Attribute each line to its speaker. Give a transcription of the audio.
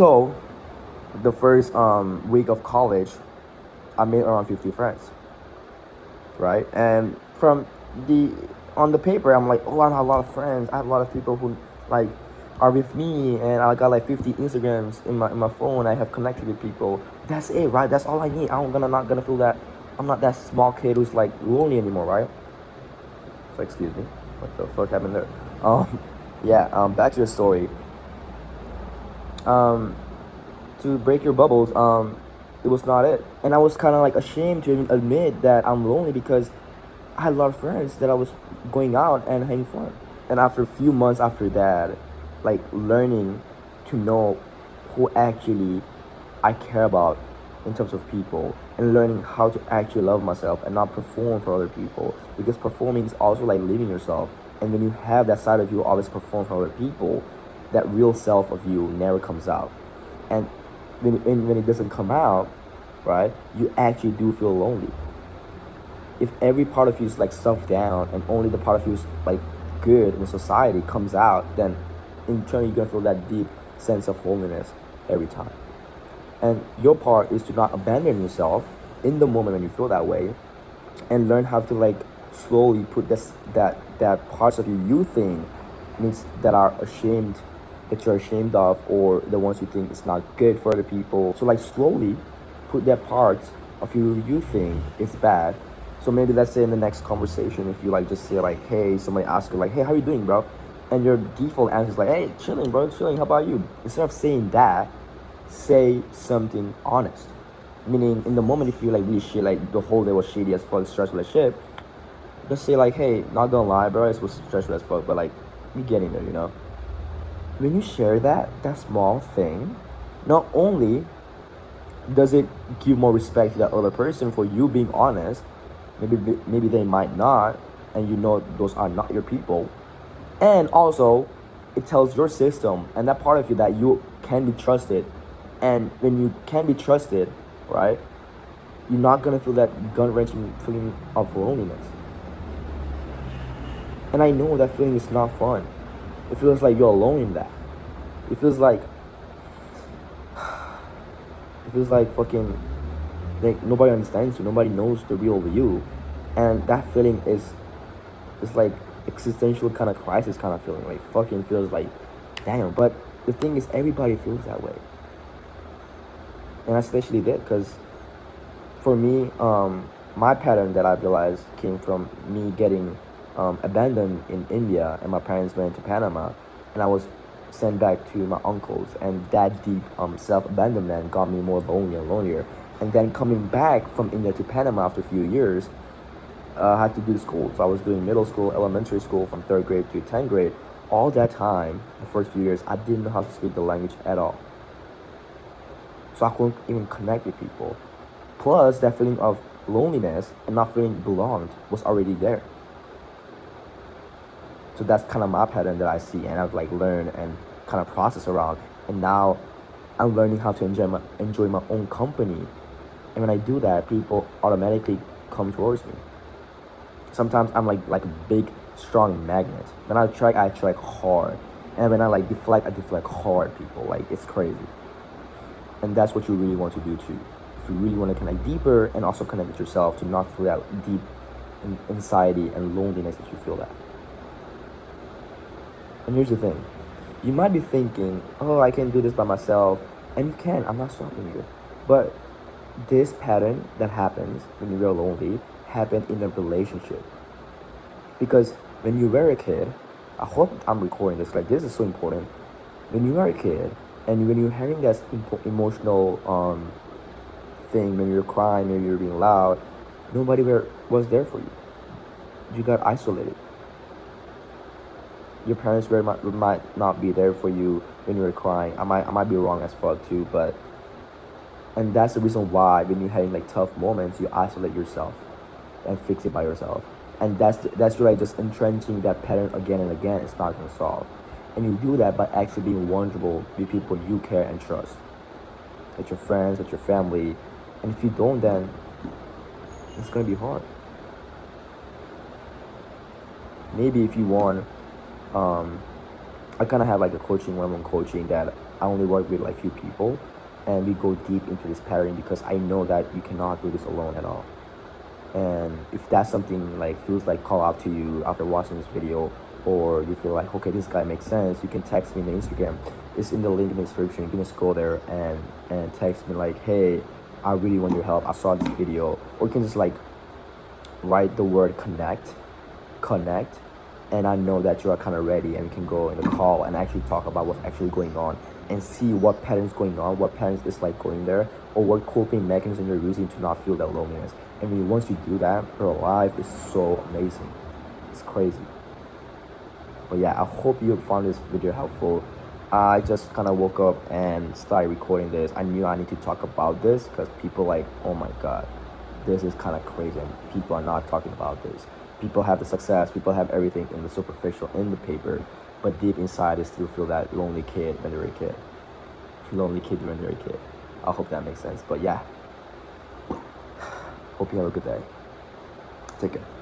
Speaker 1: So the first week of college, I made around 50 friends, right? And from the on the paper, I'm like, oh, I have a lot of friends. I have a lot of people who like are with me, and I got like 50 Instagrams in my phone. I have connected with people. That's it, right? That's all I need. I'm gonna not gonna feel that I'm not that small kid who's like lonely anymore, right? So excuse me, what the fuck happened there? Um, yeah. Back to the story. Um, to break your bubbles, it was not it, and I was kind of like ashamed to even admit that I'm lonely because I had a lot of friends that I was going out and having fun. And after a few months after that, like learning to know who actually I care about in terms of people, and learning how to actually love myself and not perform for other people, because performing is also like living yourself. And when you have that side of you always perform for other people, that real self of you never comes out. And when it doesn't come out, right, you actually do feel lonely. If every part of you is like stuffed down and only the part of you is like good in society comes out, then in turn you're gonna feel that deep sense of loneliness every time. And your part is to not abandon yourself in the moment when you feel that way, and learn how to like slowly put that parts of you think means that are ashamed, that you're ashamed of, or the ones you think is not good for other people. So like slowly put that parts of you think is bad. So maybe let's say in the next conversation, if you like just say like, hey, somebody asks you like, hey, how you doing, bro? And your default answer is like, hey, chilling, bro, chilling. How about you? Instead of saying that, say something honest. Meaning, in the moment, if you like really shit, like the whole day was shitty as fuck, stressful as shit, just say like, hey, not gonna lie, bro, it was stressful as fuck, but like, we getting there, you know. When you share that small thing, not only does it give more respect to that other person for you being honest, maybe they might not, and you know those are not your people, and also it tells your system and that part of you that you can be trusted. And when you can be trusted, right, you're not gonna feel that gut-wrenching feeling of loneliness. And I know that feeling is not fun. It feels like you're alone in that. It feels like fucking like nobody understands you, nobody knows the real you. And that feeling is like existential kind of crisis kind of feeling. Like fucking feels like damn. But the thing is, everybody feels that way. And I especially did because for me, my pattern that I realized came from me getting abandoned in India, and my parents went to Panama, and I was sent back to my uncles, and that deep self-abandonment got me more lonely and lonelier. And then coming back from India to Panama after a few years, I had to do school. So I was doing middle school, elementary school from 3rd grade to 10th grade. All that time, the first few years, I didn't know how to speak the language at all. So I couldn't even connect with people. Plus, that feeling of loneliness and not feeling belonged was already there. So that's kind of my pattern that I see, and I've like learned and kind of process around. And now I'm learning how to enjoy my own company. And when I do that, people automatically come towards me. Sometimes I'm like a big, strong magnet. When I attract hard. And when I like deflect, I deflect hard people. Like it's crazy. And that's what you really want to do too. If you really want to connect deeper and also connect with yourself, to not feel that deep anxiety and loneliness that you feel that. And here's the thing. You might be thinking, oh, I can do this by myself. And you can. I'm not stopping you. But this pattern that happens when you're lonely happened in a relationship. Because when you were a kid, I hope I'm recording this. Like, this is so important. When you are a kid, and when you're having that emotional thing, when you're crying, maybe you're being loud, nobody was there for you. You got isolated. Your parents might not be there for you when you were crying. I might be wrong as fuck too, but and that's the reason why when you're having like tough moments, you isolate yourself and fix it by yourself. And that's really just entrenching that pattern again and again. It's not gonna solve. And you do that by actually being vulnerable with people you care and trust, with your friends, with your family. And if you don't, then it's gonna be hard. Maybe if you want, I kind of have like a coaching, one-on-one coaching that I only work with like few people, and we go deep into this pattern because I know that you cannot do this alone at all. And if that's something like feels like call out to you after watching this video, or you feel like, okay, this guy makes sense, you can text me in the Instagram. It's in the link in the description. You can just go there and text me like, hey, I really want your help, I saw this video. Or you can just like write the word connect, and I know that you are kind of ready, and we can go in the call and actually talk about what's actually going on and see what patterns going on, what patterns is like going there, or what coping mechanism you're using to not feel that loneliness. And when once you do that, your life is so amazing. It's crazy. But yeah, I hope you found this video helpful. I just kind of woke up and started recording this. I knew I need to talk about this because people like, oh my god, this is kind of crazy, and people are not talking about this. People have the success, people have everything in the superficial, in the paper, but deep inside they still feel that lonely kid when they're a kid. Lonely kid when they're a kid. I hope that makes sense. But yeah, hope you have a good day. Take care.